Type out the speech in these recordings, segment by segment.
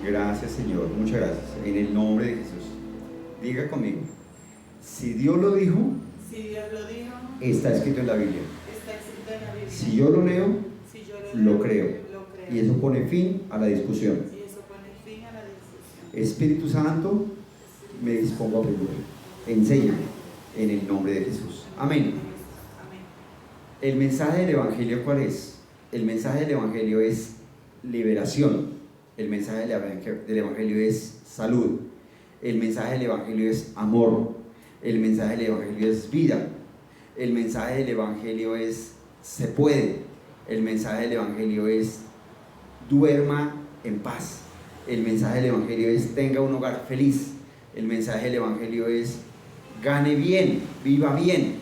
Gracias, Señor, muchas gracias. En el nombre de Jesús. Diga conmigo, si Dios lo dijo, está escrito en la Biblia. Si yo lo leo, lo creo. Y eso pone fin a la discusión. Espíritu Santo, me dispongo a aprender. Enséñame en el nombre de Jesús. Amén. El mensaje del Evangelio, ¿cuál es? El mensaje del Evangelio es liberación. El mensaje del Evangelio es salud. El mensaje del Evangelio es amor. El mensaje del Evangelio es vida. El mensaje del Evangelio es se puede. El mensaje del Evangelio es duerma en paz. El mensaje del Evangelio es tenga un hogar feliz. El mensaje del Evangelio es gane bien, viva bien.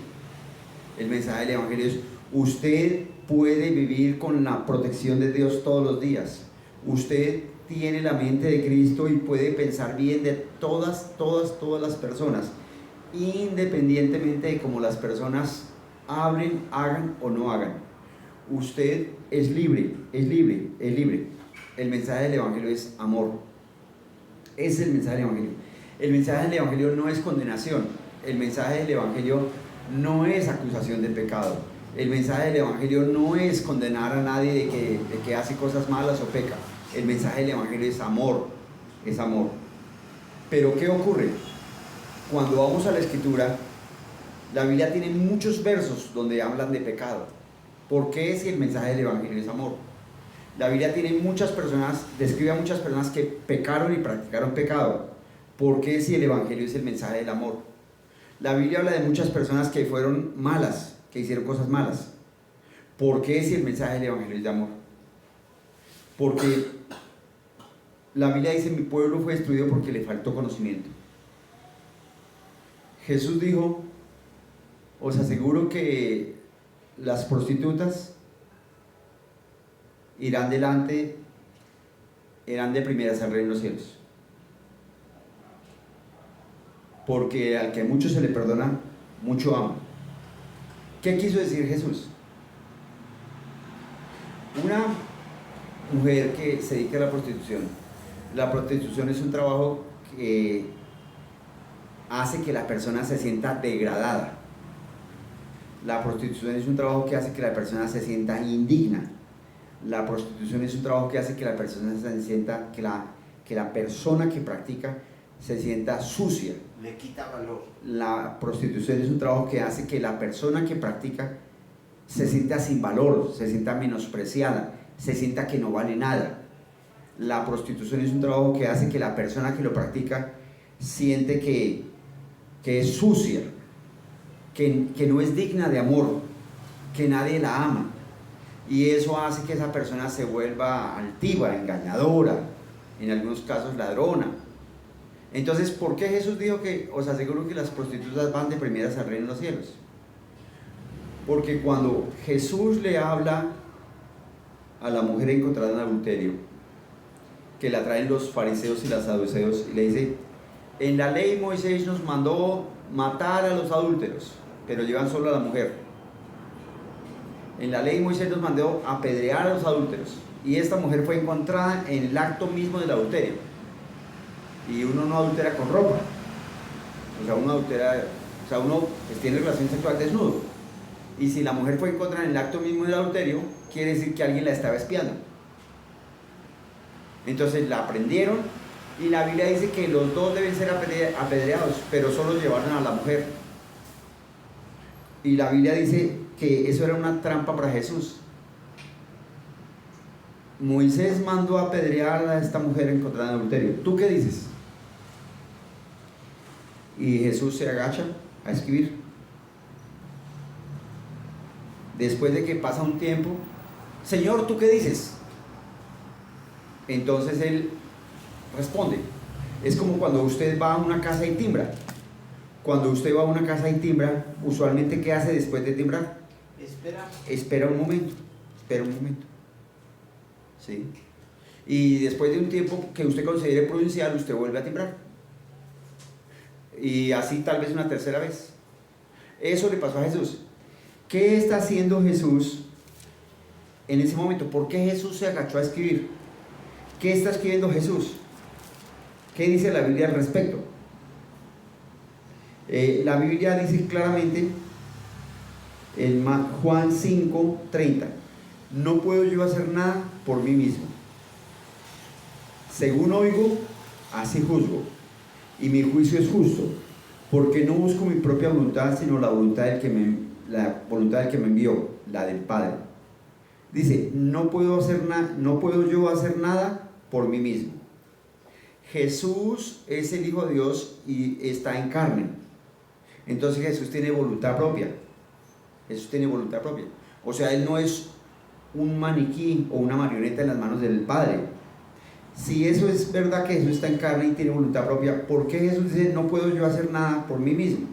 El mensaje del Evangelio es usted puede vivir con la protección de Dios todos los días. Usted tiene la mente de Cristo y puede pensar bien de todas las personas, independientemente de cómo las personas hablen, hagan o no hagan. Usted es libre, es libre, es libre. El mensaje del Evangelio es amor. Ese es el mensaje del Evangelio. El mensaje del Evangelio no es condenación. El mensaje del Evangelio no es acusación de pecado. El mensaje del Evangelio no es condenar a nadie de que hace cosas malas o peca. El mensaje del Evangelio es amor, es amor. Pero ¿qué ocurre? Cuando vamos a la Escritura, la Biblia tiene muchos versos donde hablan de pecado. ¿Por qué si el mensaje del Evangelio es amor? La Biblia tiene describe a muchas personas que pecaron y practicaron pecado. ¿Por qué si el Evangelio es el mensaje del amor? La Biblia habla de muchas personas que fueron malas, que hicieron cosas malas. ¿Por qué si el mensaje del Evangelio es de amor? Porque la Biblia dice, mi pueblo fue destruido porque le faltó conocimiento. Jesús dijo, os aseguro que las prostitutas irán de primeras al reino de los cielos. Porque al que mucho se le perdona, mucho ama. ¿Qué quiso decir Jesús? Una mujer que se dedica a la prostitución. La prostitución es un trabajo que hace que la persona se sienta degradada. La prostitución es un trabajo que hace que la persona se sienta indigna. La prostitución es un trabajo que hace que la persona se sienta, que la persona que practica se sienta sucia. Le quita valor. La prostitución es un trabajo que hace que la persona que practica se sienta sin valor, se sienta menospreciada, se sienta que no vale nada. La prostitución es un trabajo que hace que la persona que lo practica siente que es sucia, que no es digna de amor, que nadie la ama. Y eso hace que esa persona se vuelva altiva, engañadora, en algunos casos ladrona. Entonces, ¿por qué Jesús dijo que os aseguro que las prostitutas van de primeras al reino de los cielos? Porque cuando Jesús le habla a la mujer encontrada en adulterio, que la traen los fariseos y los saduceos, y le dice, en la ley Moisés nos mandó matar a los adúlteros, pero llevan solo a la mujer. En la ley Moisés nos mandó apedrear a los adúlteros, y esta mujer fue encontrada en el acto mismo del adulterio. Y uno no adultera con ropa, uno tiene relación sexual desnudo. Y si la mujer fue encontrada en el acto mismo del adulterio, quiere decir que alguien la estaba espiando. Entonces la prendieron, y la Biblia dice que los dos deben ser apedreados, pero solo llevaron a la mujer. Y la Biblia dice que eso era una trampa para Jesús. Moisés mandó a apedrear a esta mujer encontrada en adulterio. ¿Tú qué dices? Y Jesús se agacha a escribir. Después de que pasa un tiempo, Señor, ¿tú qué dices? Entonces él responde. Es como cuando usted va a una casa y timbra. Cuando usted va a una casa y timbra, usualmente, ¿qué hace después de timbrar? Espera un momento. ¿Sí? Y después de un tiempo que usted considere prudencial, usted vuelve a timbrar. Y así tal vez una tercera vez. Eso le pasó a Jesús. ¿Qué está haciendo Jesús en ese momento? ¿Por qué Jesús se agachó a escribir? ¿Qué está escribiendo Jesús? ¿Qué dice la Biblia al respecto? La Biblia dice claramente en Juan 5:30, no puedo yo hacer nada por mí mismo. Según oigo, así juzgo, y mi juicio es justo, porque no busco mi propia voluntad, sino la voluntad del que me envió, la del Padre. Dice, no puedo yo hacer nada por mí mismo. Jesús es el Hijo de Dios y está en carne. Entonces Jesús tiene voluntad propia. Jesús tiene voluntad propia. O sea, Él no es un maniquí o una marioneta en las manos del Padre. Si eso es verdad que Jesús está en carne y tiene voluntad propia, ¿por qué Jesús dice, no puedo yo hacer nada por mí mismo?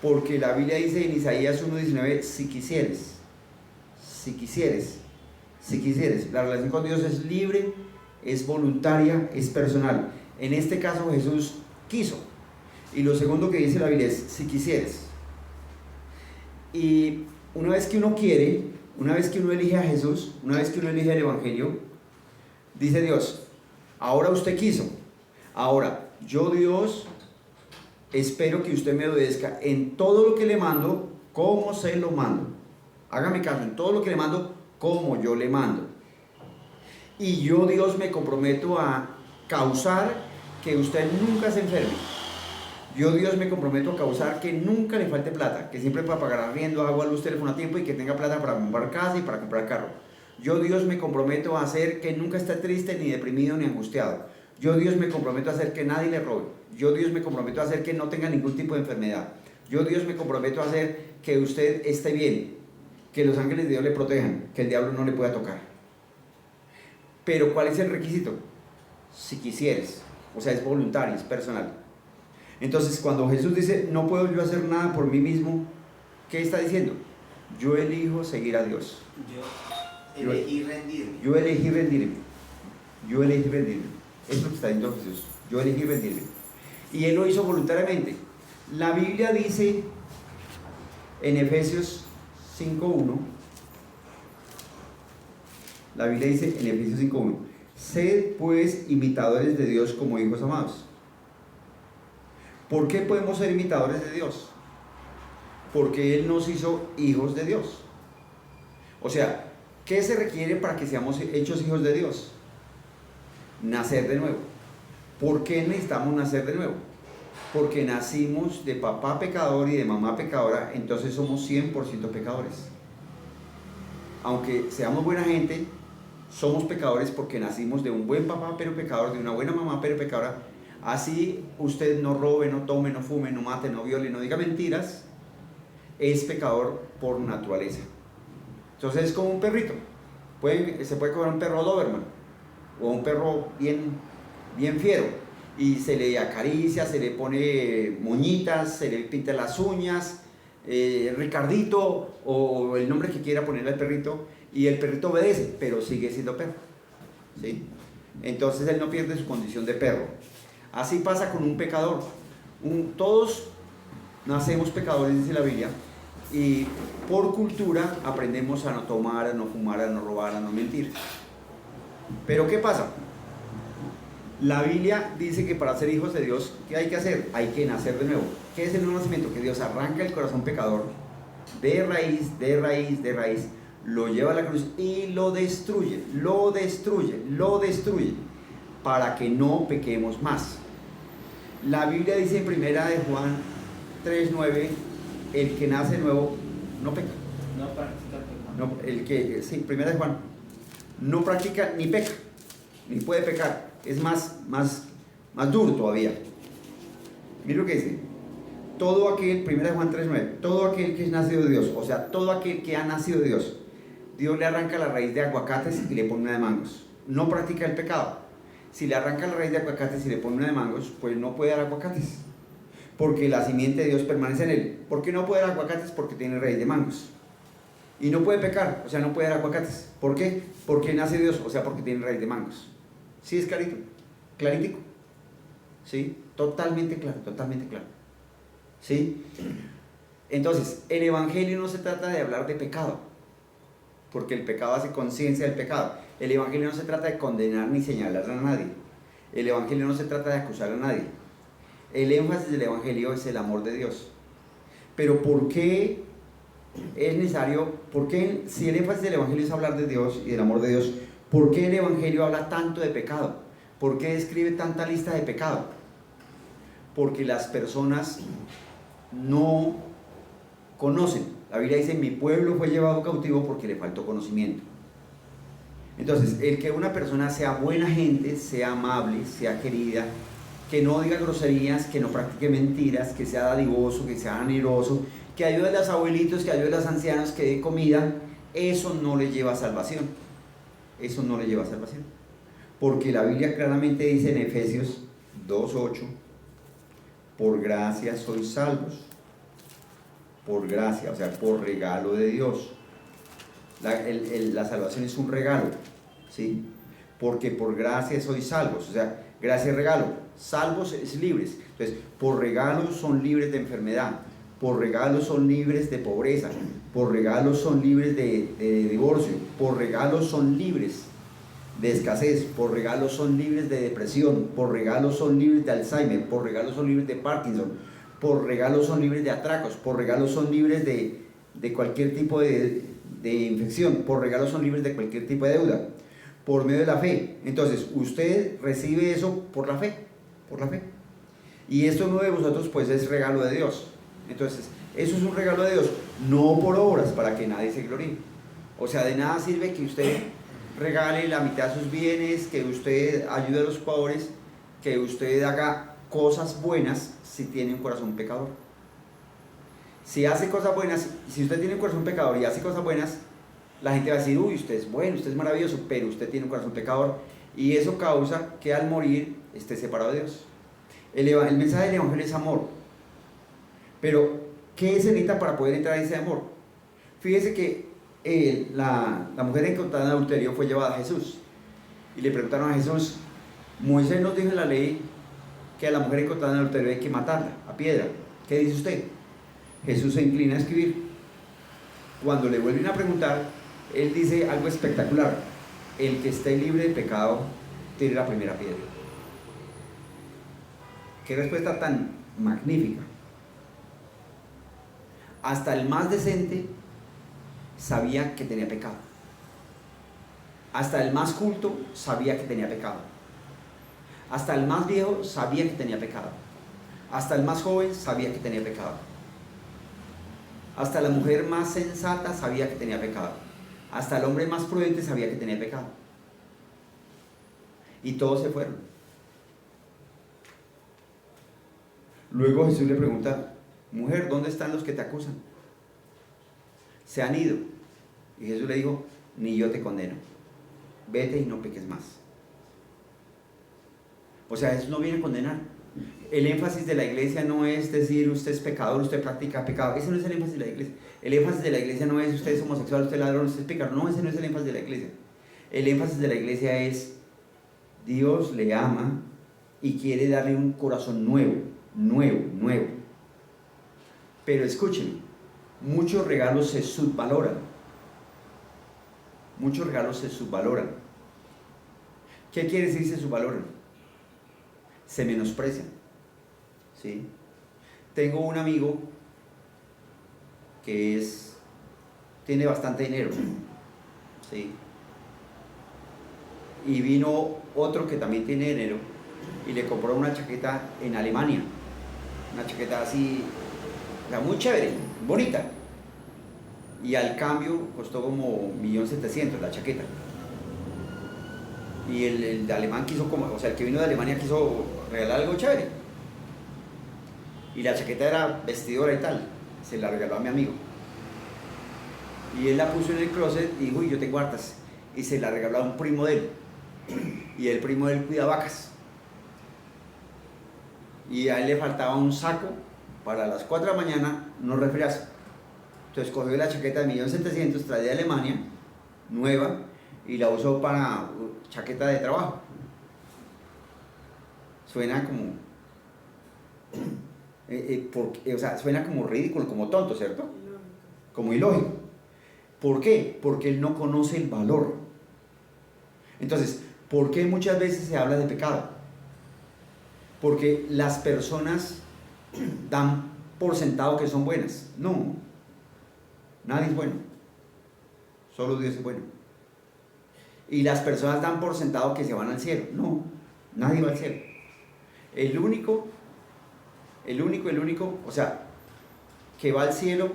Porque la Biblia dice en Isaías 1:19, si quisieres. La relación con Dios es libre, es voluntaria, es personal. En este caso Jesús quiso. Y lo segundo que dice la Biblia es, si quisieres. Y una vez que uno quiere, una vez que uno elige a Jesús, una vez que uno elige el Evangelio, dice Dios, ahora usted quiso. Ahora, yo Dios espero que usted me obedezca en todo lo que le mando, como se lo mando. Hágame caso, en todo lo que le mando, como yo le mando. Y yo Dios me comprometo a causar que usted nunca se enferme. Yo Dios me comprometo a causar que nunca le falte plata, que siempre pueda pagar arriendo, agua, luz, teléfono a tiempo y que tenga plata para comprar casa y para comprar carro. Yo Dios me comprometo a hacer que nunca esté triste, ni deprimido, ni angustiado. Yo Dios me comprometo a hacer que nadie le robe. Yo Dios me comprometo a hacer que no tenga ningún tipo de enfermedad. Yo Dios me comprometo a hacer que usted esté bien, que los ángeles de Dios le protejan, que el diablo no le pueda tocar. Pero ¿cuál es el requisito? Si quisieres, o sea, es voluntario, es personal. Entonces, cuando Jesús dice, no puedo yo hacer nada por mí mismo, ¿qué está diciendo? Yo elijo seguir a Dios. Yo elegí rendirme. Yo elegí rendirme. Yo elegí rendirme. Es lo que está diciendo Jesús. Yo elegí rendirme. Y Él lo hizo voluntariamente. La Biblia dice en Efesios 5:1, la Biblia dice en Efesios 5:1, sed pues imitadores de Dios como hijos amados. ¿Por qué podemos ser imitadores de Dios? Porque Él nos hizo hijos de Dios. O sea, ¿qué se requiere para que seamos hechos hijos de Dios? Nacer de nuevo. ¿Por qué necesitamos nacer de nuevo? Porque nacimos de papá pecador y de mamá pecadora, entonces somos 100% pecadores. Aunque seamos buena gente, somos pecadores porque nacimos de un buen papá pero pecador, de una buena mamá pero pecadora. Así usted no robe, no tome, no fume, no mate, no viole, no diga mentiras, es pecador por naturaleza. Entonces es como un perrito. Se puede coger un perro Doberman o un perro bien fiero y se le acaricia, se le pone moñitas, se le pinta las uñas, Ricardito o el nombre que quiera ponerle al perrito, y el perrito obedece, pero sigue siendo perro, ¿sí? Entonces él no pierde su condición de perro. Así pasa con un pecador. Todos nacemos pecadores, dice la Biblia, y por cultura aprendemos a no tomar, a no fumar, a no robar, a no mentir. Pero ¿qué pasa? La Biblia dice que para ser hijos de Dios, ¿qué hay que hacer? Hay que nacer de nuevo. ¿Qué es el nuevo nacimiento? Que Dios arranca el corazón pecador de raíz, lo lleva a la cruz y lo destruye, para que no pequemos más. La Biblia dice en primera de Juan 3:9, el que nace nuevo no peca. No practica el pecado. Primera de Juan, no practica ni peca, ni puede pecar. Es más duro todavía. Mira lo que dice. Todo aquel, primera de Juan 3:9, todo aquel que es nacido de Dios, o sea, todo aquel que ha nacido de Dios, Dios le arranca la raíz de aguacates y le pone una de mangos. No practica el pecado. Si le arranca la raíz de aguacates y le pone una de mangos, pues no puede dar aguacates, porque la simiente de Dios permanece en él. ¿Por qué no puede dar aguacates? Porque tiene raíz de mangos. Y no puede pecar, o sea, no puede dar aguacates. ¿Por qué? Porque nace Dios, o sea, porque tiene raíz de mangos. ¿Sí es clarito? ¿Claritico? ¿Sí? Totalmente claro. ¿Sí? Entonces, el Evangelio no se trata de hablar de pecado, porque el pecado hace conciencia del pecado. El Evangelio no se trata de condenar ni señalar a nadie. El Evangelio no se trata de acusar a nadie. El énfasis del Evangelio es el amor de Dios. Pero ¿por qué es necesario? ¿Por qué, si el énfasis del Evangelio es hablar de Dios y del amor de Dios, por qué el Evangelio habla tanto de pecado? ¿Por qué describe tanta lista de pecado? Porque las personas no conocen. La Biblia dice: mi pueblo fue llevado cautivo porque le faltó conocimiento. Entonces, el que una persona sea buena gente, sea amable, sea querida, que no diga groserías, que no practique mentiras, que sea dadivoso, que sea generoso, que ayude a los abuelitos, que ayude a los ancianos, que dé comida, eso no le lleva a salvación. Eso no le lleva a salvación. Porque la Biblia claramente dice en Efesios 2:8: por gracia sois salvos. Por gracia, o sea, por regalo de Dios. La salvación es un regalo, ¿sí? Porque por gracia sois salvos, o sea, gracia es regalo, salvos es libres. Entonces, por regalo son libres de enfermedad, por regalo son libres de pobreza, por regalo son libres de divorcio, por regalo son libres de escasez, por regalo son libres de depresión, por regalo son libres de Alzheimer, por regalo son libres de Parkinson, por regalo son libres de atracos, por regalo son libres de cualquier tipo de infección, por regalo son libres de cualquier tipo de deuda, por medio de la fe. Entonces, usted recibe eso por la fe, por la fe. Y esto no de vosotros, pues es regalo de Dios. Entonces, eso es un regalo de Dios, no por obras, para que nadie se gloríe. O sea, de nada sirve que usted regale la mitad de sus bienes, que usted ayude a los pobres, que usted haga cosas buenas si tiene un corazón pecador. Si hace cosas buenas, si usted tiene un corazón pecador y hace cosas buenas, la gente va a decir: uy, usted es bueno, usted es maravilloso, pero usted tiene un corazón pecador, y eso causa que al morir esté separado de Dios. El mensaje del Evangelio es amor. Pero, ¿qué se necesita para poder entrar en ese amor? Fíjese que la mujer encontrada en adulterio fue llevada a Jesús, y le preguntaron a Jesús: Moisés nos dijo en la ley que a la mujer encontrada en adulterio hay que matarla a piedra. ¿Qué dice usted? Jesús se inclina a escribir. Cuando le vuelven a preguntar, él dice algo espectacular: el que esté libre de pecado, tire la primera piedra. Qué respuesta tan magnífica. Hasta el más decente sabía que tenía pecado. Hasta el más culto sabía que tenía pecado. Hasta el más viejo sabía que tenía pecado. Hasta el más joven sabía que tenía pecado. Hasta la mujer más sensata sabía que tenía pecado. Hasta el hombre más prudente sabía que tenía pecado. Y todos se fueron. Luego Jesús le pregunta: mujer, ¿dónde están los que te acusan? Se han ido. Y Jesús le dijo: ni yo te condeno. Vete y no peques más. O sea, Jesús no viene a condenar. El énfasis de la iglesia no es decir: usted es pecador, usted practica pecado. Ese no es el énfasis de la iglesia. El énfasis de la iglesia no es: usted es homosexual, usted es ladrón, usted es pecador. No, ese no es el énfasis de la iglesia. El énfasis de la iglesia es: Dios le ama y quiere darle un corazón nuevo. Pero escúchenme, muchos regalos se subvaloran. Muchos regalos se subvaloran. ¿Qué quiere decir se subvaloran? Se menosprecian, ¿sí? Tengo un amigo que tiene bastante dinero, ¿sí? Y vino otro que también tiene dinero y le compró una chaqueta en Alemania, una chaqueta así, o sea, muy chévere, bonita, y al cambio costó como 1.700.000 la chaqueta. Y el de alemán quiso, o sea, el que vino de Alemania quiso regalar algo chévere, y la chaqueta era vestidora y tal, se la regaló a mi amigo, y él la puso en el closet y dijo: uy, yo tengo hartas, y se la regaló a un primo de él, y el primo de él cuida vacas, y a él le faltaba un saco para las 4 de la mañana, no refriarse. Entonces cogió la chaqueta de 1.700.000, traía de Alemania, nueva, y la usó para chaqueta de trabajo. Suena como, o sea, suena como ridículo, como tonto, ¿cierto? Como ilógico. ¿Por qué? Porque él no conoce el valor. Entonces, ¿por qué muchas veces se habla de pecado? Porque las personas dan por sentado que son buenas. No, nadie es bueno, solo Dios es bueno. Y las personas dan por sentado que se van al cielo. No, nadie va al cielo. El único, o sea, que va al cielo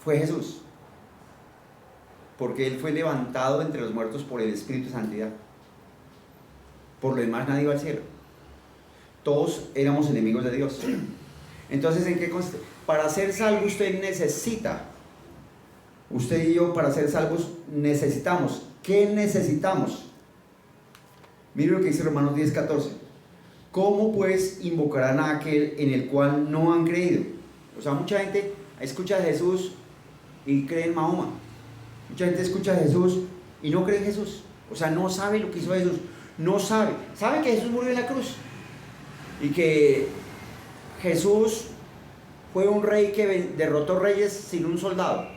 fue Jesús, porque Él fue levantado entre los muertos por el Espíritu de Santidad. Por lo demás nadie va al cielo. Todos éramos enemigos de Dios. Entonces, ¿en qué consiste? Para ser salvo usted y yo para ser salvos necesitamos. ¿Qué necesitamos? Mire lo que dice Romanos 10:14. ¿Cómo pues invocarán a aquel en el cual no han creído? O sea, mucha gente escucha a Jesús y cree en Mahoma. Mucha gente escucha a Jesús y no cree en Jesús. O sea, no sabe lo que hizo Jesús. No sabe. Sabe que Jesús murió en la cruz. Y que Jesús fue un rey que derrotó reyes sin un soldado.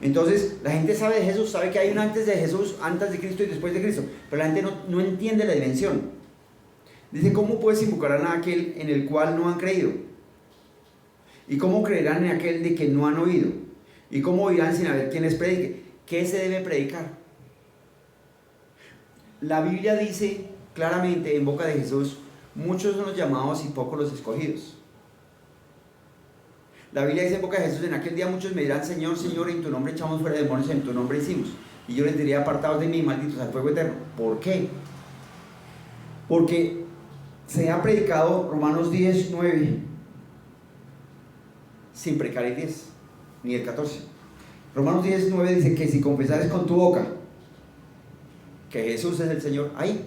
Entonces, la gente sabe de Jesús, sabe que hay un antes de Jesús, antes de Cristo y después de Cristo. Pero la gente no entiende la dimensión. Dice, ¿cómo pues invocarán a aquel en el cual no han creído? ¿Y cómo creerán en aquel de que no han oído? ¿Y cómo oirán sin haber quien les predique? ¿Qué se debe predicar? La Biblia dice claramente en boca de Jesús, muchos son los llamados y pocos los escogidos. La Biblia dice en boca de Jesús, en aquel día muchos me dirán, Señor, Señor, en tu nombre echamos fuera demonios, en tu nombre hicimos. Y yo les diré, apartados de mí, malditos al fuego eterno. ¿Por qué? Porque se ha predicado Romanos 10:9 sin precar el 10, ni el 14. Romanos 10:9 dice que si confesares con tu boca que Jesús es el Señor, ahí.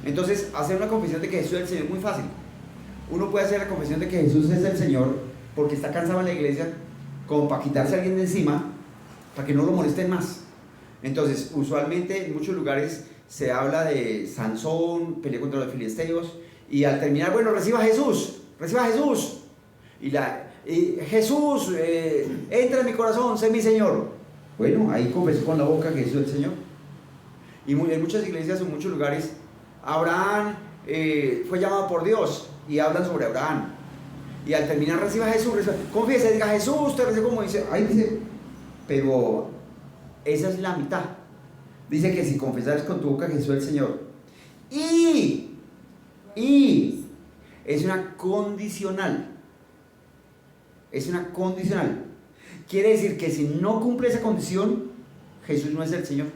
Entonces, hacer una confesión de que Jesús es el Señor es muy fácil. Uno puede hacer la confesión de que Jesús es el Señor porque está cansado en la iglesia, como para quitarse a alguien de encima, para que no lo molesten más. Entonces, usualmente en muchos lugares se habla de Sansón, peleó contra los filisteos, y al terminar, bueno, reciba a Jesús. Y Jesús, entra en mi corazón, sé mi Señor. Bueno, ahí confesó con la boca que Jesús es el Señor. Y en muchas iglesias o en muchos lugares, Abraham fue llamado por Dios, y hablan sobre Abraham. Y al terminar, reciba a Jesús, confiesa, diga Jesús, te recibo, como dice, ahí dice, pero esa es la mitad. Dice que si confesares con tu boca que Jesús es el Señor, y es una condicional. Es una condicional. Quiere decir que si no cumple esa condición, Jesús no es el Señor.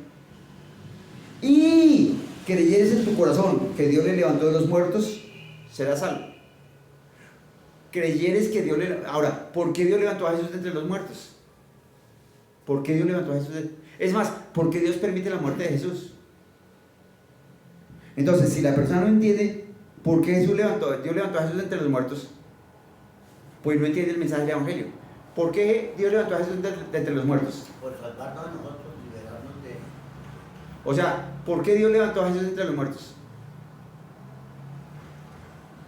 Y creyeres en tu corazón que Dios le levantó de los muertos, serás salvo. Creyeres que Dios le... Ahora, ¿por qué Dios levantó a Jesús de entre los muertos? ¿Por qué Dios levantó a Jesús de... Es más, ¿por qué Dios permite la muerte de Jesús? Entonces, si la persona no entiende por qué Dios levantó a Jesús de entre los muertos, pues no entiende el mensaje del Evangelio. ¿Por qué Dios levantó a Jesús de entre los muertos? Por salvarnos a nosotros, liberarnos de... O sea, ¿por qué Dios levantó a Jesús de entre los muertos?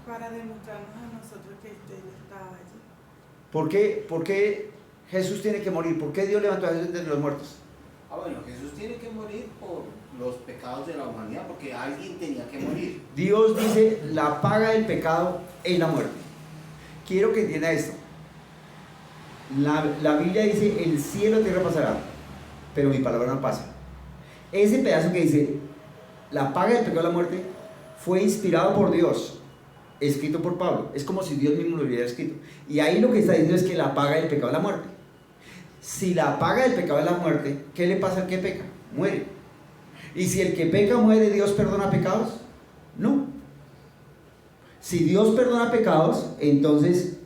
Para demostrarnos a nosotros que Él estaba allí. ¿Por qué Jesús tiene que morir? ¿Por qué Dios levantó a Jesús de entre los muertos? Bueno, Jesús tiene que morir por los pecados de la humanidad, porque alguien tenía que morir. Dios dice, la paga del pecado es la muerte. Quiero que entienda esto. La Biblia dice, el cielo y la tierra pasará, pero mi palabra no pasa. Ese pedazo que dice, la paga del pecado es la muerte, fue inspirado por Dios, escrito por Pablo. Es como si Dios mismo lo hubiera escrito. Y ahí lo que está diciendo es que la paga del pecado es la muerte. Si la paga del pecado es la muerte, ¿qué le pasa al que peca? Muere. Y si el que peca muere, ¿Dios perdona pecados? No. Si Dios perdona pecados, entonces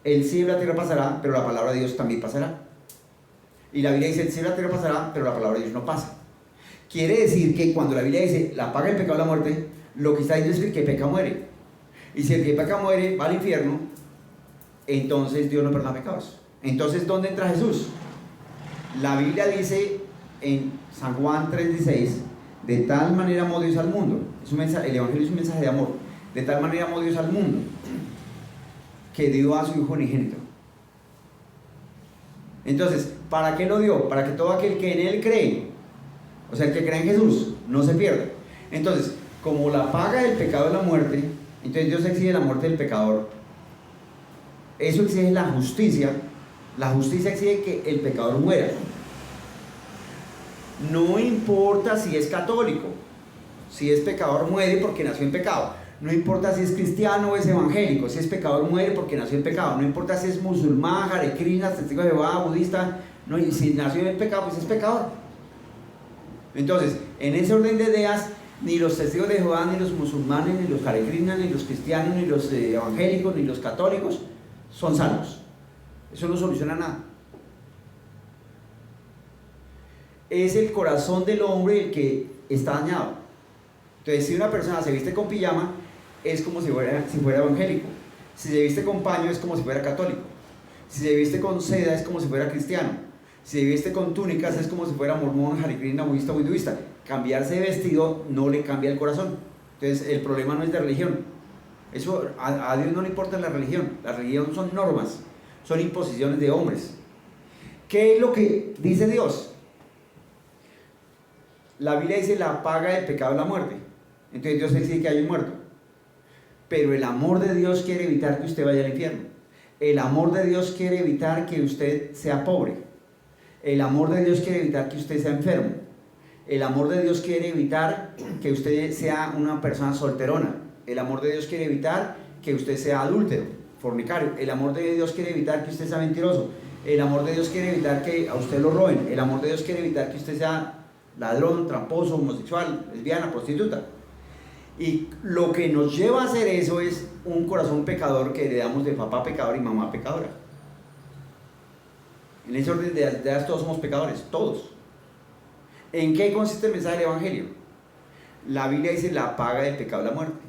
el cielo y la tierra pasará, pero la palabra de Dios también pasará. Y la Biblia dice, el cielo y la tierra pasará, pero la palabra de Dios no pasa. Quiere decir que cuando la Biblia dice, la paga del pecado es la muerte, lo que está diciendo es que el que peca muere. Y si el que peca muere va al infierno, entonces Dios no perdona pecados. Entonces, ¿dónde entra Jesús? La Biblia dice en San Juan 3:16, de tal manera amó Dios al mundo. El Evangelio es un mensaje de amor. De tal manera amó Dios al mundo que dio a su Hijo unigénito. Entonces, ¿Para qué lo dio? Para que todo aquel que en Él cree, o sea, el que cree en Jesús, no se pierda. Entonces, como la paga del pecado es la muerte, entonces Dios exige la muerte del pecador. Eso exige la justicia. La justicia exige que el pecador muera. No importa si es católico, si es pecador muere porque nació en pecado. No importa si es cristiano o es evangélico, si es pecador muere porque nació en pecado. No importa si es musulmán, Hare Krishna, testigo de Jehová, budista, no, si nació en pecado, pues es pecador. Entonces, en ese orden de ideas, ni los testigos de Jehová, ni los musulmanes, ni los Hare Krishna, ni los cristianos, ni los evangélicos, ni los católicos son salvos. Eso no soluciona nada. Es el corazón del hombre el que está dañado. Entonces, si una persona se viste con pijama, es como si fuera evangélico. Si se viste con paño, es como si fuera católico. Si se viste con seda, es como si fuera cristiano. Si se viste con túnicas, es como si fuera mormón, Hare Krishna, budista o hinduista. Cambiarse de vestido no le cambia el corazón. Entonces, el problema no es de religión. Eso a Dios no le importa la religión. La religión son normas, son imposiciones de hombres. ¿Qué es lo que dice Dios? La Biblia dice: la paga del pecado es la muerte. Entonces Dios exige que haya un muerto. Pero el amor de Dios quiere evitar que usted vaya al infierno. El amor de Dios quiere evitar que usted sea pobre. El amor de Dios quiere evitar que usted sea enfermo. El amor de Dios quiere evitar que usted sea una persona solterona. El amor de Dios quiere evitar que usted sea adúltero, fornicario. El amor de Dios quiere evitar que usted sea mentiroso. El amor de Dios quiere evitar que a usted lo roben. El amor de Dios quiere evitar que usted sea ladrón, tramposo, homosexual, lesbiana, prostituta. Y lo que nos lleva a hacer eso es un corazón pecador que heredamos de papá pecador y mamá pecadora. En ese orden de ideas todos somos pecadores, todos. ¿En qué consiste el mensaje del Evangelio? La Biblia dice: la paga del pecado es la muerte.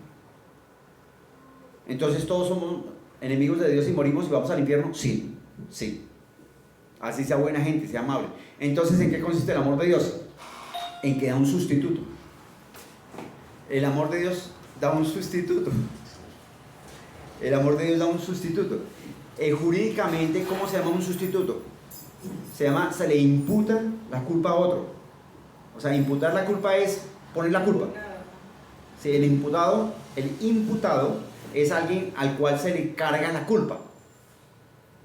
Entonces, ¿todos somos enemigos de Dios y morimos y vamos al infierno? Sí, sí. Así sea buena gente, sea amable. Entonces, ¿en qué consiste el amor de Dios? En que da un sustituto. El amor de Dios da un sustituto. El amor de Dios da un sustituto. Jurídicamente, ¿cómo se llama un sustituto? Se le imputa la culpa a otro. O sea, imputar la culpa es poner la culpa. Sí, el imputado es alguien al cual se le carga la culpa.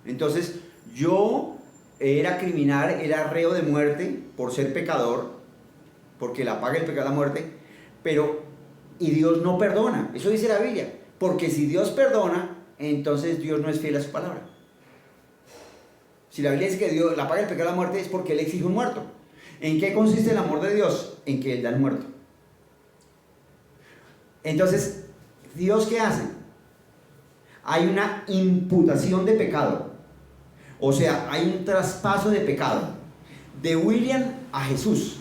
Entonces, yo era criminal, era reo de muerte por ser pecador, porque la paga del pecado es la muerte, y Dios no perdona. Eso dice la Biblia. Porque si Dios perdona, entonces Dios no es fiel a su palabra. Si la Biblia dice que Dios la paga del pecado es la muerte, es porque Él exige un muerto. ¿En qué consiste el amor de Dios? En que Él da el muerto. Entonces, ¿Dios qué hace? Hay una imputación de pecado. O sea, hay un traspaso de pecado de William a Jesús.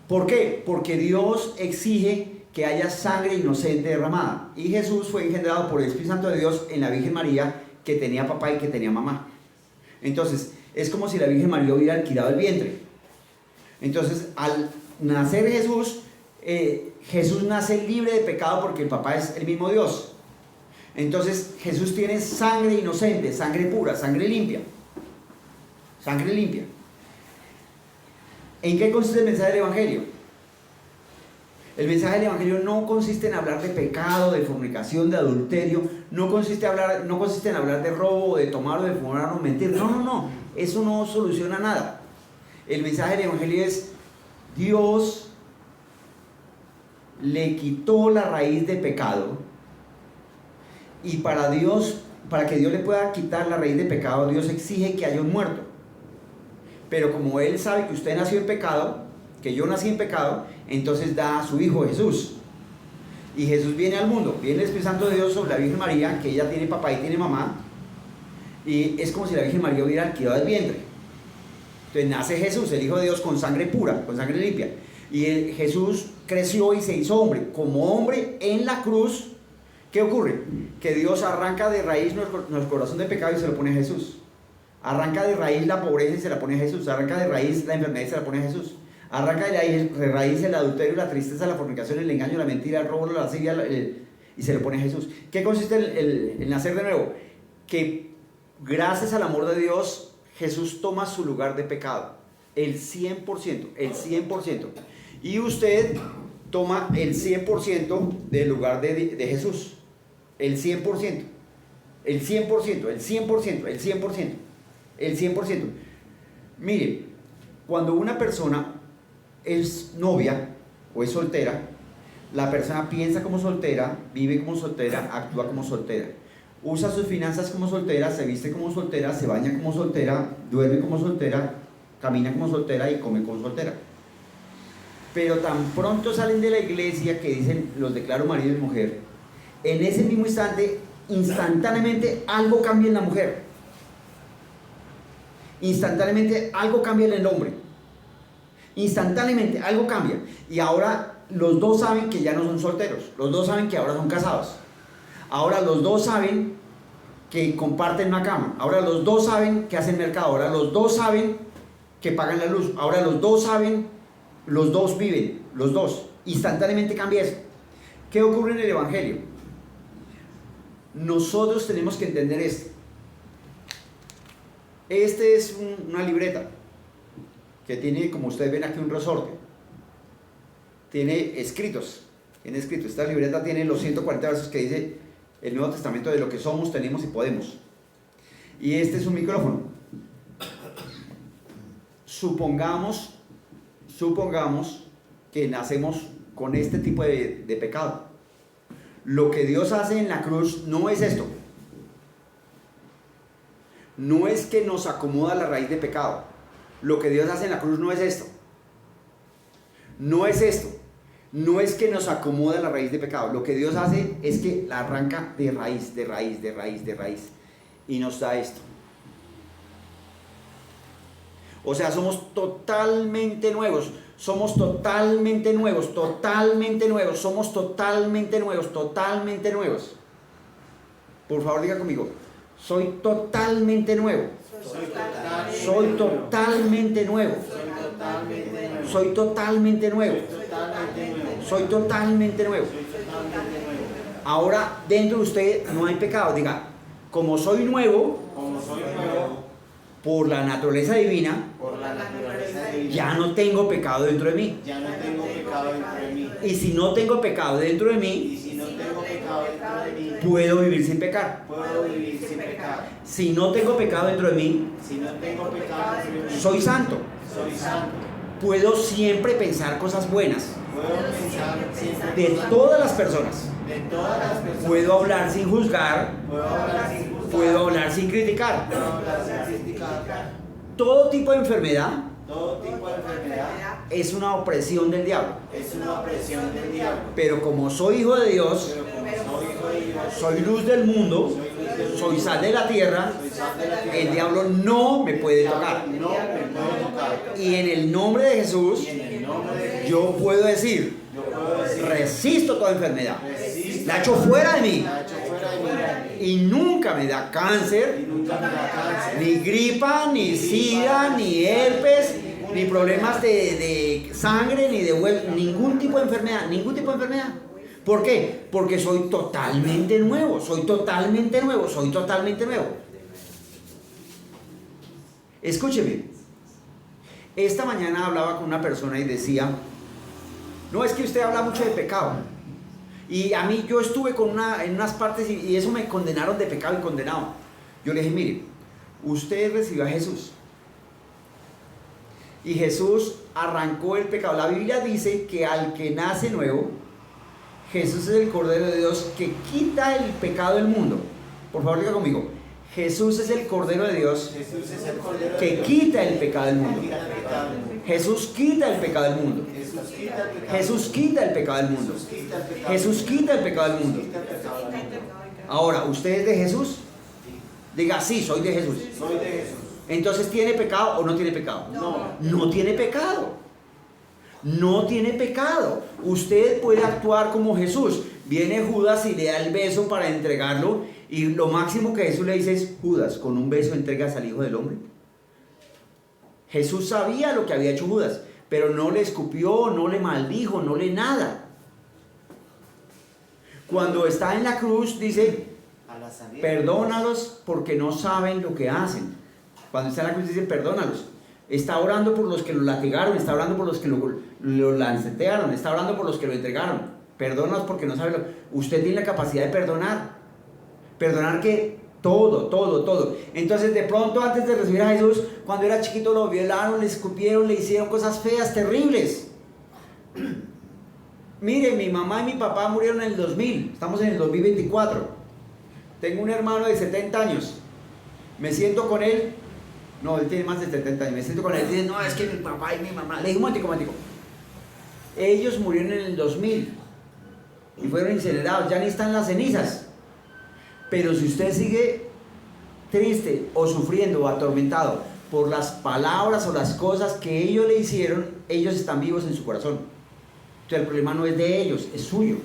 ¿Por qué? Porque Dios exige que haya sangre inocente derramada. Y Jesús fue engendrado por el Espíritu Santo de Dios en la Virgen María, que tenía papá y que tenía mamá. Entonces, es como si la Virgen María hubiera alquilado el vientre. Entonces, al nacer Jesús, Jesús nace libre de pecado porque el papá es el mismo Dios. Entonces, Jesús tiene sangre inocente, sangre pura, sangre limpia. Sangre limpia. ¿En qué consiste el mensaje del Evangelio? El mensaje del Evangelio no consiste en hablar de pecado, de fornicación, de adulterio, no consiste en hablar de robo, de tomar o de fumar o mentir. No, eso no soluciona nada. El mensaje del Evangelio es: Dios le quitó la raíz de pecado, y para que Dios le pueda quitar la raíz de pecado, Dios exige que haya un muerto. Pero como Él sabe que usted nació en pecado, que yo nací en pecado, entonces da a su Hijo Jesús. Y Jesús viene al mundo, viene el Espíritu Santo de Dios sobre la Virgen María, que ella tiene papá y tiene mamá, y es como si la Virgen María hubiera alquilado el vientre. Entonces nace Jesús, el Hijo de Dios, con sangre pura, con sangre limpia. Y Jesús creció y se hizo hombre. Como hombre en la cruz, ¿qué ocurre? Que Dios arranca de raíz nuestro corazón de pecado y se lo pone a Jesús. Arranca de raíz la pobreza y se la pone a Jesús. Arranca de raíz la enfermedad y se la pone a Jesús. Arranca de raíz el adulterio, la tristeza, la fornicación, el engaño, la mentira, el robo, la lascivia, y se le pone a Jesús. ¿Qué consiste el nacer de nuevo? Que gracias al amor de Dios, Jesús toma su lugar de pecado, el 100%, el 100%. Y usted toma el 100% del lugar de Jesús, el 100%, el 100%, el 100%, el 100%, el 100%. Mire, cuando una persona es novia o es soltera, la persona piensa como soltera, vive como soltera, actúa como soltera. Usa sus finanzas como soltera, se viste como soltera, se baña como soltera, duerme como soltera, camina como soltera y come como soltera. Pero tan pronto salen de la iglesia que dicen los declaro marido y mujer, en ese mismo instante, instantáneamente algo cambia en la mujer. Instantáneamente algo cambia en el hombre. Instantáneamente algo cambia. Y ahora los dos saben que ya no son solteros. Los dos saben que ahora son casados. Ahora los dos saben que comparten una cama. Ahora los dos saben que hacen mercado. Ahora los dos saben que pagan la luz. Ahora los dos saben, los dos viven, los dos. Instantáneamente cambia eso. ¿Qué ocurre en el Evangelio? Nosotros tenemos que entender esto. Este es una libreta que tiene, como ustedes ven aquí, un resorte. Tiene escritos. Esta libreta tiene los 140 versos que dice el Nuevo Testamento de lo que somos, tenemos y podemos. Y este es un micrófono. Supongamos que nacemos con este tipo de pecado. Lo que Dios hace en la cruz no es esto. No es que nos acomoda la raíz de pecado. Lo que Dios hace en la cruz no es esto. No es esto. No es que nos acomoda la raíz de pecado. Lo que Dios hace es que la arranca de raíz, de raíz, de raíz, de raíz. Y nos da esto. O sea, somos totalmente nuevos. Somos totalmente nuevos, totalmente nuevos. Somos totalmente nuevos, totalmente nuevos. Por favor, diga conmigo. Soy totalmente nuevo. Soy totalmente nuevo. Soy totalmente nuevo. Soy totalmente nuevo. Ahora, dentro de usted no hay pecado. Diga, como soy nuevo, por la naturaleza divina, ya no tengo pecado dentro de mí. Y si no tengo pecado dentro de mí, puedo vivir sin pecar. Si no tengo pecado dentro de mí, soy santo. Puedo siempre pensar cosas buenas de todas las personas. Puedo hablar sin juzgar. Puedo hablar sin criticar. Todo tipo de enfermedad es una opresión del diablo. Pero como soy hijo de Dios, soy luz del mundo, soy sal de la tierra, el diablo no me puede tocar. Y en el nombre de Jesús, yo puedo decir, resisto toda enfermedad, la echo fuera de mí. Y nunca me da cáncer, ni gripa, ni sida, ni herpes, ni problemas de sangre, ni de hueso, ningún tipo de enfermedad, ningún tipo de enfermedad. ¿Por qué? Porque soy totalmente nuevo, soy totalmente nuevo, soy totalmente nuevo. Escúcheme, esta mañana hablaba con una persona y decía, no, es que usted habla mucho de pecado. Y a mí, yo estuve en unas partes y eso me condenaron de pecado y condenado. Yo le dije, mire, usted recibió a Jesús. Y Jesús arrancó el pecado. La Biblia dice que al que nace nuevo, Jesús es el Cordero de Dios que quita el pecado del mundo. Por favor, diga conmigo. Jesús es el Cordero de Dios que quita el pecado del mundo. Jesús quita el pecado del mundo. Jesús quita el pecado del mundo. Jesús quita el pecado del mundo. Ahora, ¿usted es de Jesús? Diga, sí, soy de Jesús. Entonces, ¿tiene pecado o no tiene pecado? No tiene pecado. No tiene pecado. Usted puede actuar como Jesús. Viene Judas y le da el beso para entregarlo. Y lo máximo que Jesús le dice es, Judas, ¿con un beso entregas al Hijo del Hombre? Jesús sabía lo que había hecho Judas, pero no le escupió, no le maldijo, no le nada. Cuando está en la cruz dice, perdónalos porque no saben lo que hacen. Cuando está en la cruz dice, perdónalos. Está orando por los que lo latigaron, está orando por los que lo lancetearon, está orando por los que lo entregaron. Perdónalos porque no saben Usted tiene la capacidad de perdonar. Perdonar que todo. Entonces de pronto antes de recibir a Jesús, cuando era chiquito lo violaron, le escupieron, le hicieron cosas feas, terribles. Mire, mi mamá y mi papá murieron en el 2000, estamos en el 2024. Tengo un hermano de 70 años. Me siento con él. No, él tiene más de 70 años. Me siento con él y dice, no, es que mi papá y mi mamá. Le digo, un momentico. Ellos murieron en el 2000 y fueron incinerados, ya ni están las cenizas. Pero si usted sigue triste o sufriendo o atormentado por las palabras o las cosas que ellos le hicieron, ellos están vivos en su corazón. Entonces el problema no es de ellos, es suyo.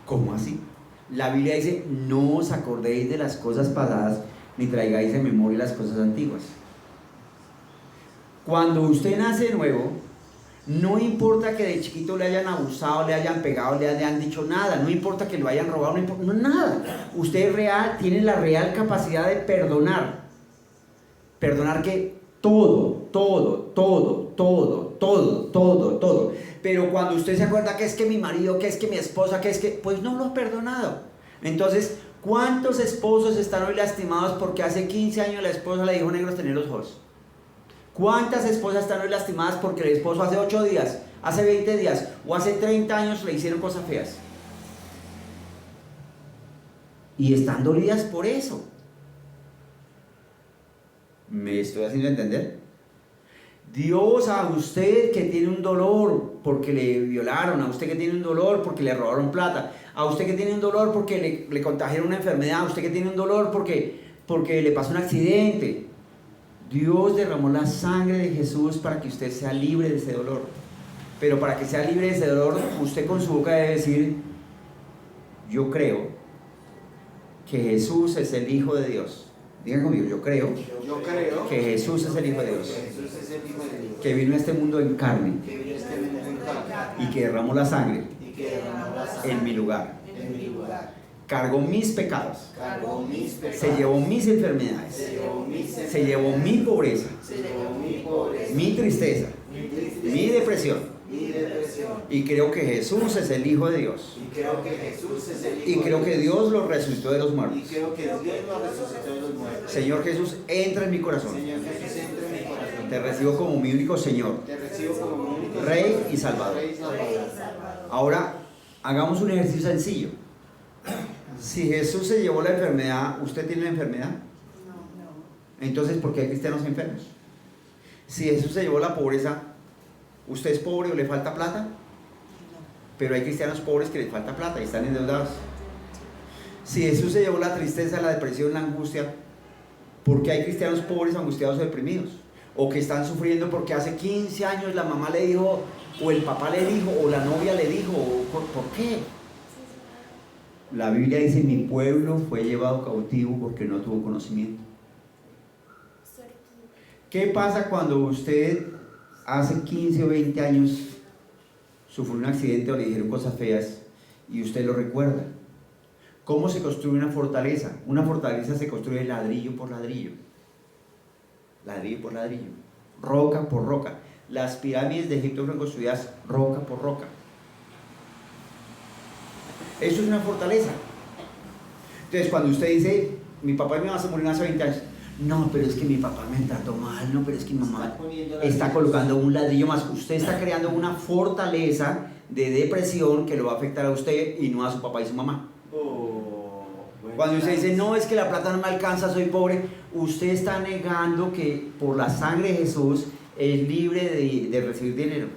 ¿Cómo así? La Biblia dice, no os acordéis de las cosas pasadas, ni traigáis en memoria las cosas antiguas. Cuando usted nace de nuevo, no importa que de chiquito le hayan abusado, le hayan pegado, le hayan dicho nada, no importa que lo hayan robado, no importa, no, nada. Usted es real, tiene la real capacidad de perdonar. Perdonar que todo. Pero cuando usted se acuerda que es que mi marido, que es que mi esposa, que es que, pues no lo ha perdonado. Entonces, ¿cuántos esposos están hoy lastimados porque hace 15 años la esposa le dijo negros tener los ojos? ¿Cuántas esposas están hoy lastimadas porque el esposo hace 8 días, hace 20 días o hace 30 años le hicieron cosas feas? Y están dolidas por eso. ¿Me estoy haciendo entender? Dios, a usted que tiene un dolor porque le violaron, a usted que tiene un dolor porque le robaron plata, a usted que tiene un dolor porque le contagiaron una enfermedad, a usted que tiene un dolor porque le pasó un accidente, Dios derramó la sangre de Jesús para que usted sea libre de ese dolor. Pero para que sea libre de ese dolor, usted con su boca debe decir, yo creo que Jesús es el Hijo de Dios. Digan conmigo, yo creo que Jesús es el Hijo de Dios, que vino a este mundo en carne y que derramó la sangre en mi lugar. Cargó mis pecados, se llevó mis enfermedades, se llevó mi pobreza, mi tristeza, mi depresión. Y creo que Jesús es el Hijo de Dios. Y creo que Dios lo resucitó de los muertos. Señor Jesús, entra en mi corazón. Te recibo como mi único Señor, Rey y Salvador. Ahora, hagamos un ejercicio sencillo. Si Jesús se llevó la enfermedad, ¿usted tiene la enfermedad? No. Entonces, ¿por qué hay cristianos enfermos? Si Jesús se llevó la pobreza, ¿usted es pobre o le falta plata? No. Pero hay cristianos pobres que les falta plata y están endeudados. Si Jesús se llevó la tristeza, la depresión, la angustia, ¿por qué hay cristianos pobres, angustiados o deprimidos? O que están sufriendo porque hace 15 años la mamá le dijo, o el papá le dijo, o la novia le dijo, ¿por qué? La Biblia dice, mi pueblo fue llevado cautivo porque no tuvo conocimiento. ¿Qué pasa cuando usted hace 15 o 20 años sufrió un accidente o le dijeron cosas feas y usted lo recuerda? ¿Cómo se construye una fortaleza? Una fortaleza se construye ladrillo por ladrillo. Ladrillo por ladrillo. Roca por roca. Las pirámides de Egipto fueron construidas roca por roca. Eso es una fortaleza. Entonces cuando usted dice, mi papá y mi mamá se murieron hace 20 años, no, pero es que mi papá me trató mal, no, pero es que mi mamá está colocando un ladrillo más. Usted está creando una fortaleza de depresión que lo va a afectar a usted y no a su papá y su mamá. Cuando usted dice, no, es que la plata no me alcanza, soy pobre, usted está negando que por la sangre de Jesús es libre de recibir dinero.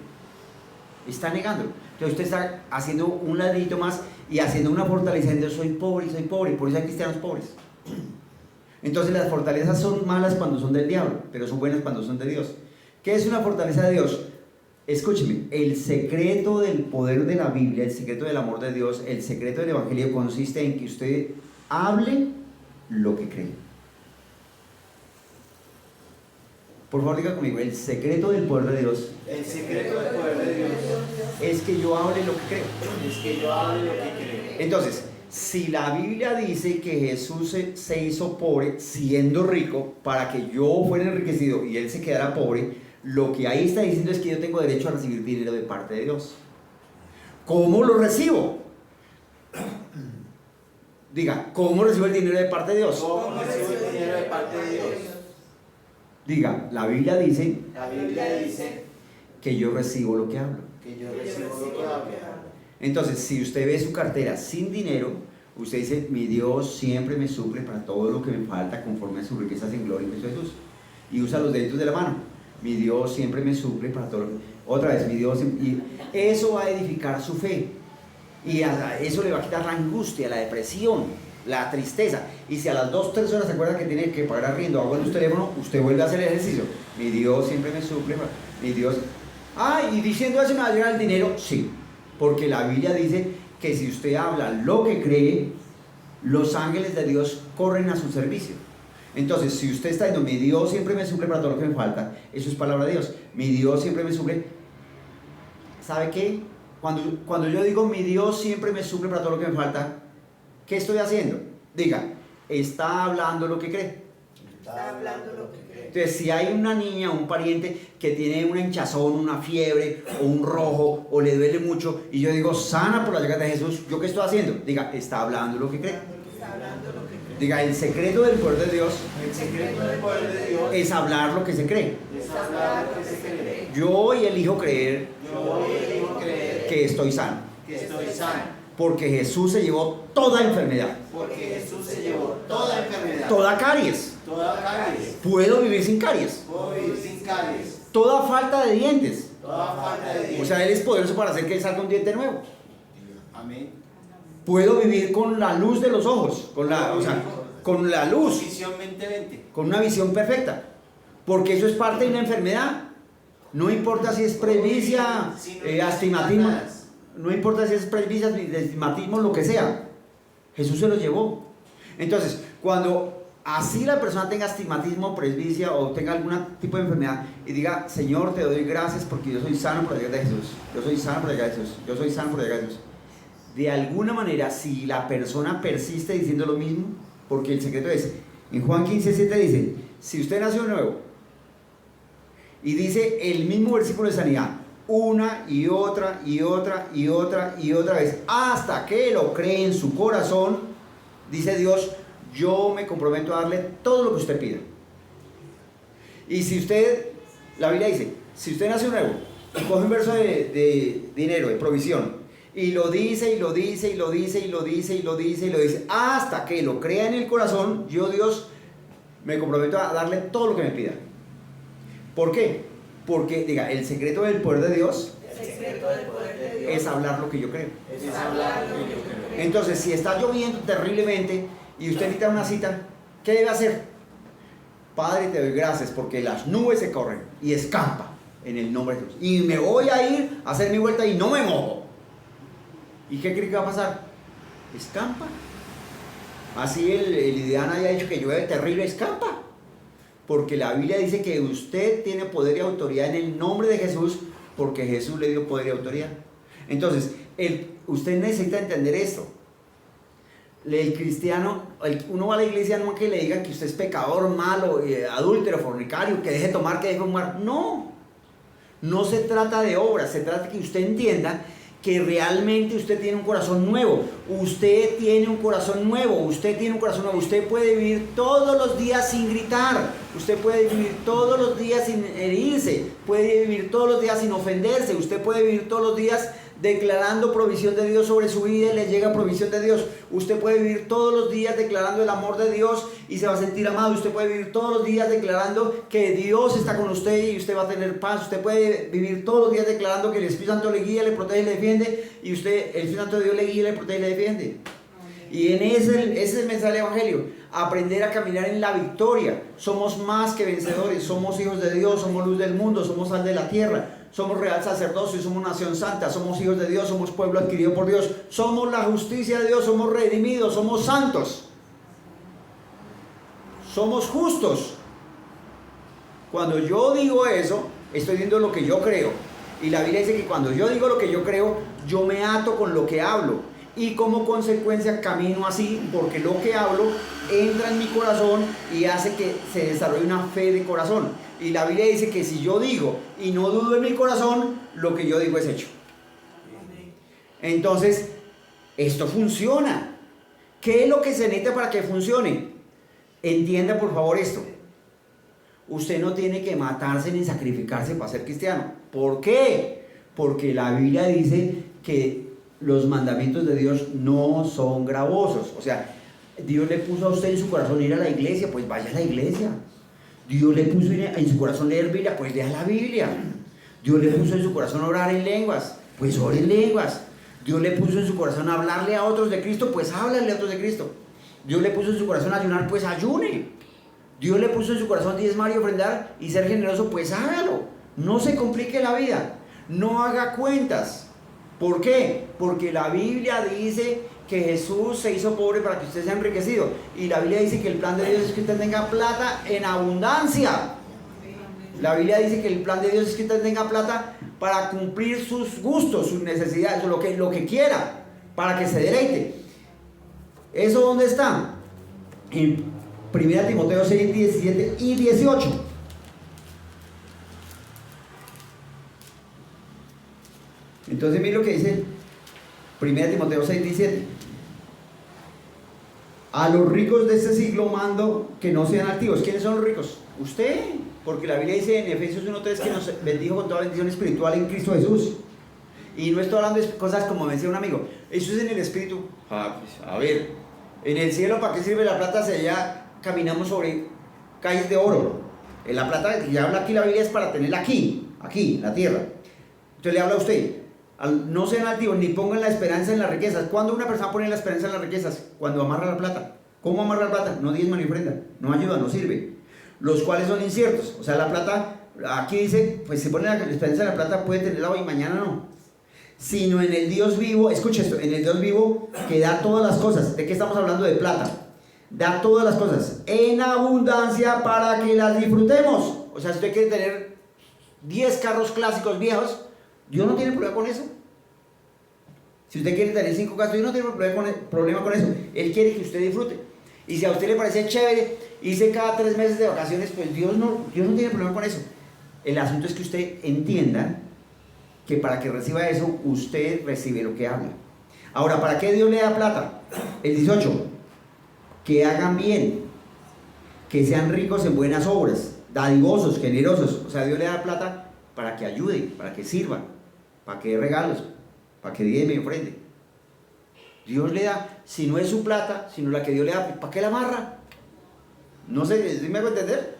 Está negando. Entonces usted está haciendo un ladrito más y haciendo una fortaleza, entonces soy pobre, por eso hay cristianos pobres. Entonces las fortalezas son malas cuando son del diablo, pero son buenas cuando son de Dios. ¿Qué es una fortaleza de Dios? Escúcheme, el secreto del poder de la Biblia, el secreto del amor de Dios, el secreto del Evangelio consiste en que usted hable lo que cree. Por favor, diga conmigo, el secreto del poder de Dios. El secreto del poder de Dios Es que yo hable lo que creo. es que yo hable lo que creo. Entonces, Si la Biblia dice que Jesús se hizo pobre siendo rico para que yo fuera enriquecido y él se quedara pobre, lo que ahí está diciendo es que yo tengo derecho a recibir dinero de parte de Dios. ¿Cómo lo recibo? Diga, ¿cómo recibo el dinero de parte de Dios? ¿Cómo recibo el dinero de parte de Dios? Diga, la Biblia dice La Biblia dice que yo recibo lo que hablo. que yo recibo lo que hablo. Entonces, si usted ve su cartera sin dinero, usted dice, mi Dios siempre me suple para todo lo que me falta conforme a sus riquezas en gloria en Cristo Jesús. Y usa los deditos de la mano. Mi Dios siempre me suple para todo lo que... Otra vez, mi Dios... Y eso va a edificar su fe. Y a eso le va a quitar la angustia, la depresión, la tristeza. Y si a las 2-3 horas se acuerda que tiene que pagar arriendo o algo en su teléfono, usted vuelve a hacer el ejercicio. Mi Dios siempre me suple para... Mi Dios... Ah, y diciendo eso me va a llegar el dinero. Sí. Porque la Biblia dice que si usted habla lo que cree, los ángeles de Dios corren a su servicio. Entonces, si usted está diciendo, mi Dios siempre me suple para todo lo que me falta, eso es palabra de Dios. Mi Dios siempre me suple. ¿Sabe qué? Cuando yo digo, mi Dios siempre me suple para todo lo que me falta, ¿qué estoy haciendo? Diga, está hablando lo que cree. Está hablando lo que cree. Entonces, si hay una niña, un pariente que tiene una hinchazón, una fiebre, o un rojo, o le duele mucho, y yo digo, sana por la llegada de Jesús, ¿yo qué estoy haciendo? Diga, está hablando lo que cree. Está hablando lo que cree. Diga, el secreto del poder de Dios El secreto del poder de Dios es hablar lo que se cree. es hablar lo que se cree. Yo hoy elijo creer Yo hoy elijo creer que estoy sano, que estoy sano, porque Jesús se llevó toda enfermedad, porque Jesús se llevó toda enfermedad, toda caries. toda caries. Puedo vivir sin caries, Puedo vivir sin caries, toda falta de dientes. toda falta de O dientes. sea, Él es poderoso para hacer que salga un diente nuevo. Amén. Puedo vivir con la luz de los ojos, con la luz, Visión 2020. con una visión perfecta, porque eso es parte de una enfermedad. No importa si es presbicia, astigmatismo, no importa si es presbicia, astigmatismo, lo que sea. Jesús se lo llevó. Entonces, cuando así la persona tenga astigmatismo, presbicia o tenga algún tipo de enfermedad y diga, Señor, te doy gracias porque yo soy sano por la llegada de Jesús. Yo soy sano por la llegada de Jesús. Yo soy sano por la llegada de Jesús. De alguna manera, si la persona persiste diciendo lo mismo, porque el secreto es, en Juan 15:7 dice, si usted nació nuevo, y dice el mismo versículo de sanidad, una y otra y otra y otra y otra vez, hasta que lo cree en su corazón, dice Dios, yo me comprometo a darle todo lo que usted pida. Y si usted, la Biblia dice, si usted nació nuevo, y coge un verso de dinero, de provisión, y lo dice, y lo dice, y lo dice, y lo dice, y lo dice, y lo dice, hasta que lo crea en el corazón, yo Dios me comprometo a darle todo lo que me pida. ¿Por qué? Porque, diga, el secreto del poder de Dios El secreto del poder de Dios es hablar lo que yo creo. es hablar lo que yo creo. Entonces, si está lloviendo terriblemente y usted necesita una cita, ¿qué debe hacer? Padre, te doy gracias porque las nubes se corren y escampa en el nombre de Jesús. Y me voy a ir a hacer mi vuelta y no me mojo. ¿Y qué cree que va a pasar? Escampa. Así el Idean haya dicho que llueve terrible, escampa. Porque la Biblia dice que usted tiene poder y autoridad en el nombre de Jesús, porque Jesús le dio poder y autoridad. Entonces, usted necesita entender esto. El cristiano, uno va a la iglesia no que le digan que usted es pecador, malo, adúltero, fornicario, que deje de tomar, que deje de fumar. No, no se trata de obras, se trata de que usted entienda que realmente usted tiene un corazón nuevo. Usted tiene un corazón nuevo, usted tiene un corazón nuevo. Usted puede vivir todos los días sin gritar, usted puede vivir todos los días sin herirse, puede vivir todos los días sin ofenderse, usted puede vivir todos los días declarando provisión de Dios sobre su vida y le llega provisión de Dios. Usted puede vivir todos los días declarando el amor de Dios y se va a sentir amado. Usted puede vivir todos los días declarando que Dios está con usted y usted va a tener paz. Usted puede vivir todos los días declarando que el Espíritu Santo le guía, le protege y le defiende, y el Espíritu Santo de Dios le guía, le protege y le defiende. Y en ese es el mensaje del Evangelio, aprender a caminar en la victoria. Somos más que vencedores, somos hijos de Dios, somos luz del mundo, somos sal de la tierra, somos real sacerdocio, somos nación santa, somos hijos de Dios, somos pueblo adquirido por Dios, somos la justicia de Dios, somos redimidos, somos santos, somos justos. Cuando yo digo eso, estoy diciendo lo que yo creo. Y la Biblia dice que cuando yo digo lo que yo creo, yo me ato con lo que hablo. y como consecuencia camino así porque lo que hablo entra en mi corazón y hace que se desarrolle una fe de corazón. Y la Biblia dice que si yo digo y no dudo en mi corazón, lo que yo digo es hecho. Entonces, esto funciona. ¿Qué es lo que se necesita para que funcione? Entienda por favor esto. Usted no tiene que matarse ni sacrificarse para ser cristiano. ¿Por qué? Porque la Biblia dice que los mandamientos de Dios no son gravosos. O sea, Dios le puso a usted en su corazón ir a la iglesia, pues vaya a la iglesia. Dios le puso en su corazón leer Biblia, pues lea la Biblia. Dios le puso en su corazón orar en lenguas, pues ore en lenguas. Dios le puso en su corazón hablarle a otros de Cristo, pues háblale a otros de Cristo. Dios le puso en su corazón ayunar, pues ayune. Dios le puso en su corazón diezmar y ofrendar y ser generoso, pues hágalo. No se complique la vida, no haga cuentas. ¿Por qué? Porque la Biblia dice que Jesús se hizo pobre para que usted sea enriquecido. Y la Biblia dice que el plan de Dios es que usted tenga plata en abundancia. La Biblia dice que el plan de Dios es que usted tenga plata para cumplir sus gustos, sus necesidades, lo que quiera, para que se deleite. ¿Eso dónde está? En 1 Timoteo 6, 17 y 18. Entonces mire lo que dice 1 Timoteo 6, 17. A los ricos de este siglo mando que no sean altivos. ¿Quiénes son los ricos? Usted. Porque la Biblia dice en Efesios 1:3 que nos bendijo con toda bendición espiritual en Cristo Jesús. Y no estoy hablando de cosas como me decía un amigo. Eso es en el espíritu. Pues, a ver, en el cielo, ¿para qué sirve la plata si allá caminamos sobre calles de oro? La plata que habla aquí la Biblia es para tenerla aquí, en la tierra. Entonces le habla a usted. No sean altivos ni pongan la esperanza en las riquezas. ¿Cuándo una persona pone la esperanza en las riquezas? Cuando amarra la plata. ¿Cómo amarra la plata? No diezma ni ofrenda, no ayuda, no sirve. Los cuales son inciertos. O sea, la plata, aquí dice, pues si pone la esperanza en la plata puede tenerla hoy y mañana no. Sino en el Dios vivo, escucha esto, en el Dios vivo que da todas las cosas. ¿De qué estamos hablando? De plata. Da todas las cosas en abundancia para que las disfrutemos. O sea, si usted quiere tener 10 carros clásicos viejos, Dios no tiene problema con eso. Si usted quiere tener 5 casas, Dios no tiene problema con eso. Él quiere que usted disfrute. Y si a usted le parece chévere irse cada 3 meses de vacaciones, pues Dios no tiene problema con eso. El asunto es que usted entienda que para que reciba eso, usted recibe lo que habla. Ahora, ¿para qué Dios le da plata? El 18, que hagan bien, que sean ricos en buenas obras, dadivosos, generosos. O sea, Dios le da plata para que ayude, para que sirva, para que dé regalos, para que diezme y ofrende. Dios le da, si no es su plata, sino la que Dios le da, ¿para qué la amarra? No sé, ¿sí me hago entender?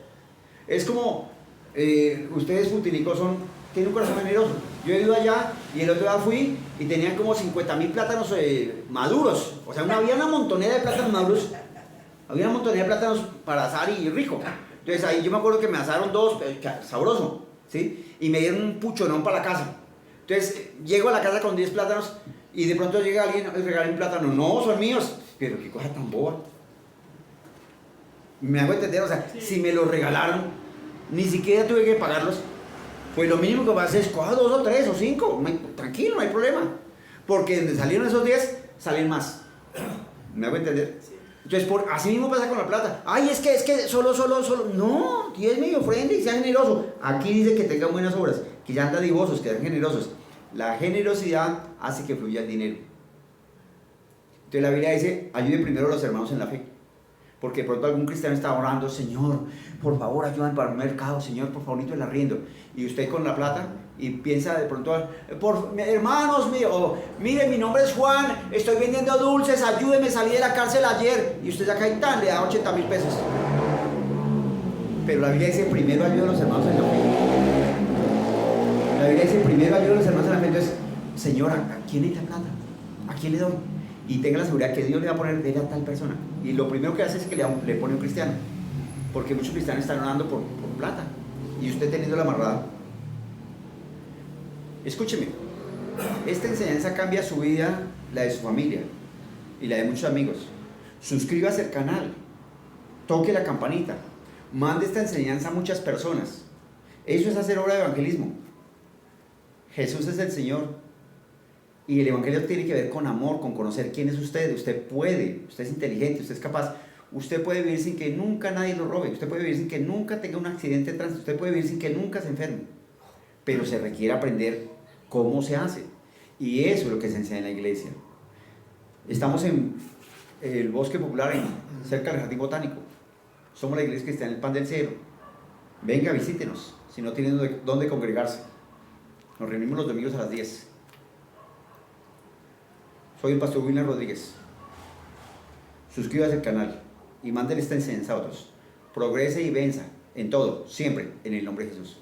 Es como, ustedes futilicos tienen un corazón generoso. Yo he ido allá y el otro día fui y tenían como 50.000 plátanos maduros. O sea, había una montonera de plátanos maduros. Había una montonera de plátanos para asar y rico. Entonces ahí yo me acuerdo que me asaron 2, sabroso, ¿sí? Y me dieron un puchonón para la casa. Entonces llego a la casa con 10 plátanos y de pronto llega alguien y regala un plátano. No, son míos. Pero qué cosa tan boba. Me hago entender, o sea, si me los regalaron, ni siquiera tuve que pagarlos. Pues lo mínimo que va a hacer es coja 2 o 3 o 5, tranquilo, no hay problema. Porque donde salieron esos 10, salen más. ¿Me hago entender? Entonces, así mismo pasa con la plata. Ay, es que solo. No, diezme y ofrende y sea generoso. Aquí dice que tengan buenas obras, que sean dadivosos, que sean generosos. La generosidad hace que fluya el dinero. Entonces la Biblia dice, ayude primero a los hermanos en la fe. Porque de pronto algún cristiano está orando, Señor, por favor ayúdame para el mercado, Señor, por favor, necesito el arriendo. Y usted con la plata y piensa de pronto, hermanos míos, mire, mi nombre es Juan, estoy vendiendo dulces, ayúdeme, salí de la cárcel ayer. Y usted saca y tan, le da 80.000 pesos. Pero la Biblia dice, primero ayuda a los hermanos en la fe. La Biblia dice, primero ayuda a los hermanos en la fe. Entonces, Señor, ¿a quién le da plata? ¿A quién le doy? Y tenga la seguridad que Dios le va a poner de a tal persona. Y lo primero que hace es que le pone un cristiano. Porque muchos cristianos están orando por plata. Y usted teniéndola amarrada. Escúcheme. Esta enseñanza cambia su vida, la de su familia y la de muchos amigos. Suscríbase al canal. Toque la campanita. Mande esta enseñanza a muchas personas. Eso es hacer obra de evangelismo. Jesús es el Señor. Y el Evangelio tiene que ver con amor, con conocer quién es usted. Usted puede, usted es inteligente, usted es capaz. Usted puede vivir sin que nunca nadie lo robe. Usted puede vivir sin que nunca tenga un accidente de tránsito. Usted puede vivir sin que nunca se enferme. Pero se requiere aprender cómo se hace. Y eso es lo que se enseña en la iglesia. Estamos en el Bosque Popular, cerca del Jardín Botánico. Somos la iglesia que está en el Pan del Cielo. Venga, visítenos, si no tienen dónde congregarse. Nos reunimos los domingos a las 10. Soy el pastor William Rodríguez. Suscríbase al canal y mándele esta enseñanza a otros. Progrese y venza en todo, siempre, en el nombre de Jesús.